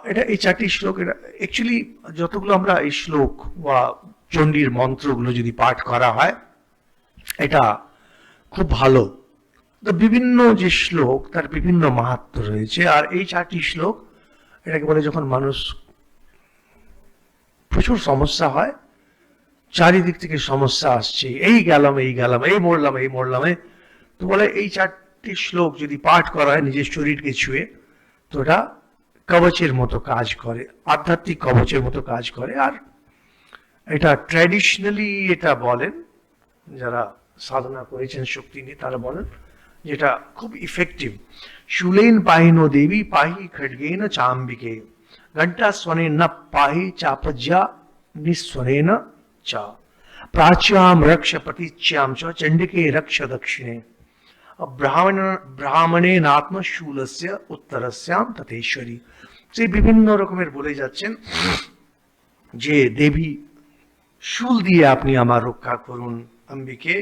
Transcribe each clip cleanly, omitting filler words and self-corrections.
এটা এই চারটি শ্লোক, এটা অ্যাকচুয়ালি যতগুলো আমরা এই শ্লোক বা চণ্ডীর মন্ত্রগুলো যদি পাঠ করা হয়, এটা খুব ভালো। তো বিভিন্ন যে শ্লোক তার বিভিন্ন মাহাত্ম্য রয়েছে, আর এই চারটি শ্লোক এটাকে বলে যখন মানুষ প্রচুর সমস্যা হয়, চারিদিক থেকে সমস্যা আসছে, এই গেলাম এই গেলাম, এই মরলাম এই মরলাম, তো বলে এই চারটি শ্লোক যদি পাঠ করা হয় নিজের শরীরকে ছুঁয়ে, তো এটা কবচের মতো কাজ করে, আধ্যাত্মিক কবচের মতো কাজ করে। আর এটা ট্র্যাডিশনালি এটা বলেন, যারা সাধনা করেছেন শক্তি নিয়ে তারা বলেন যেটা খুব ইফেক্টিভ। শূলেন পাহিনো দেবী পাহি খड्गेन চাম্বিকে, ঘণ্টা স্বনে ন পাহি চাপজ্যা নিঃস্বনেন চ, प्राच्याम रक्ष प्रतीच्याम च चंडिके रक्ष दक्षिणे, ব্রাহ্মণে নাত্ম শূলস্য উত্তরস্যাম তথেশ্বরী। সেই বিভিন্ন রকমের বলে যাচ্ছেন যে দেবী শূল দিয়ে আপনি আমার রক্ষা করুন, অম্বিকে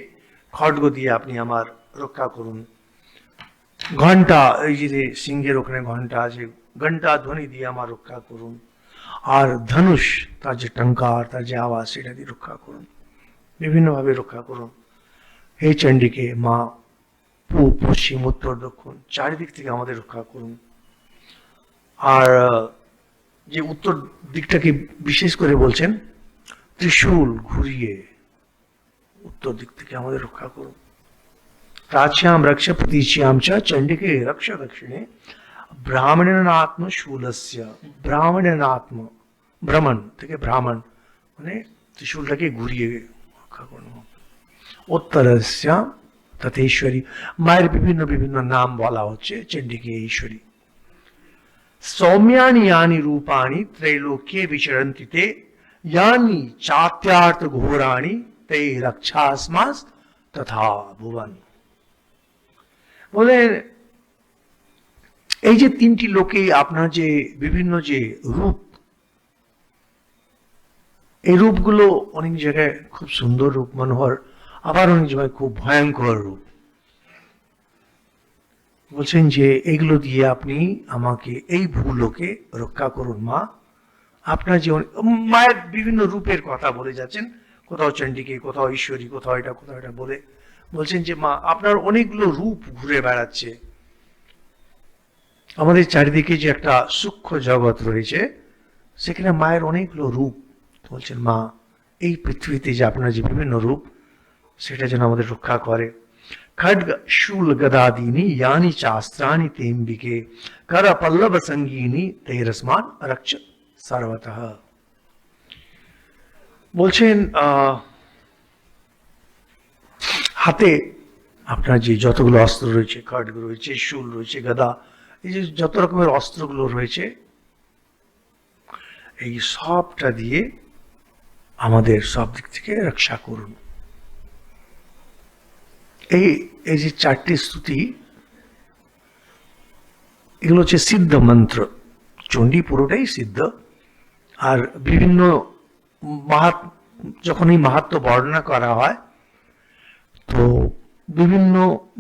খড়গ দিয়ে আপনি আমার রক্ষা করুন, ঘন্টা এই যে সিংহের ওখানে ঘন্টা আছে, ঘন্টা ধ্বনি দিয়ে আমার রক্ষা করুন, আর ধনুষ তার যে টঙ্কার তার যে আওয়াজ সেটা দিয়ে রক্ষা করুন, বিভিন্নভাবে রক্ষা করুন। হে চণ্ডীকে মা, পূব পশ্চিম উত্তর দক্ষিণ চারিদিক থেকে আমাদের রক্ষা করুন। আর যে উত্তর দিকটাকে বিশেষ করে বলছেন, ত্রিশূল ঘুরিয়ে উত্তর দিক থেকে আমাদের রক্ষা করুন। प्राच्याम रक्ष प्रतीच्याम च चंडिके रक्ष दक्षिणे, ব্রাহ্মণেনাত্ম শূলস্য, ব্রাহ্মণেনাত্ম ব্রাহ্মণ থেকে ব্রাহ্মণ মানে ত্রিশূলটাকে ঘুরিয়ে রক্ষা করুন। উত্তরস্যাম তথেশ্বরী, মায়ের বিভিন্ন বিভিন্ন নাম বলা হচ্ছে চণ্ডীকে ঈশ্বরী। সৌম্যানি यानि रूपाणि त्रैलोक्ये विचरन्ति ते, यानि चात्यार्थ घोराणि ते रक्षास्मास तथा भुवन। বলেন এই যে তিনটি লোকে আপনার যে বিভিন্ন যে রূপ, এই রূপগুলো অনেক জায়গায় খুব সুন্দর রূপ মনোহর, আবার অনেক জায়গায় খুব ভয়ঙ্কর রূপ। বলছেন যে এগুলো দিয়ে আপনি আমাকে এই ভূলোকে রক্ষা করুন মা। আপনার যে মায়ের বিভিন্ন রূপের কথা বলে যাচ্ছেন, কোথাও চণ্ডীকে, কোথাও ঈশ্বরী, কোথাও এটা বলে বলছেন যে মা আপনার অনেকগুলো রূপ ঘুরে বেড়াচ্ছে। আমাদের চারিদিকে যে একটা সূক্ষ্ম জগৎ রয়েছে সেখানে মায়ের অনেকগুলো রূপ। বলছেন মা এই পৃথিবীতে যে আপনার যে বিভিন্ন রূপ সেটা যেন আমাদের রক্ষা করে। खड्ग शूल गदादीनि यानि चास्त्राणि तेम्बिके, कर पल्लव संगीनि तेरस्मान रक्ष सर्वतः। বলছেন হাতে আপনার যে যতগুলো অস্ত্র রয়েছে, খড়গ রয়েছে, শূল রয়েছে, গদা, এই যে যত রকমের অস্ত্রগুলো রয়েছে, এই সবটা দিয়ে আমাদের সব দিক থেকে রক্ষা করুন। এই এই যে চারটি স্তুতি, এগুলো হচ্ছে সিদ্ধ মন্ত্র। চণ্ডী পুরোটাই সিদ্ধ। আর বিভিন্ন যখন এই মাহাত্ম্য বর্ণনা করা হয়, তো বিভিন্ন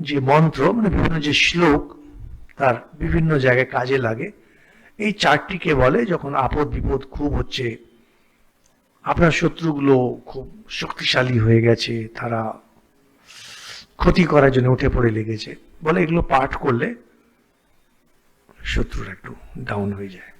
যে মন্ত্র মানে বিভিন্ন যে শ্লোক তার বিভিন্ন জায়গায় কাজে লাগে। এই চারটিকে বলে যখন আপদ বিপদ খুব হচ্ছে, আপনার শত্রুগুলো খুব শক্তিশালী হয়ে গেছে, তারা ক্ষতি করার জন্য উঠে পড়ে লেগেছে, বলে এগুলো পাঠ করলে শত্রুরা একটু ডাউন হয়ে যায়।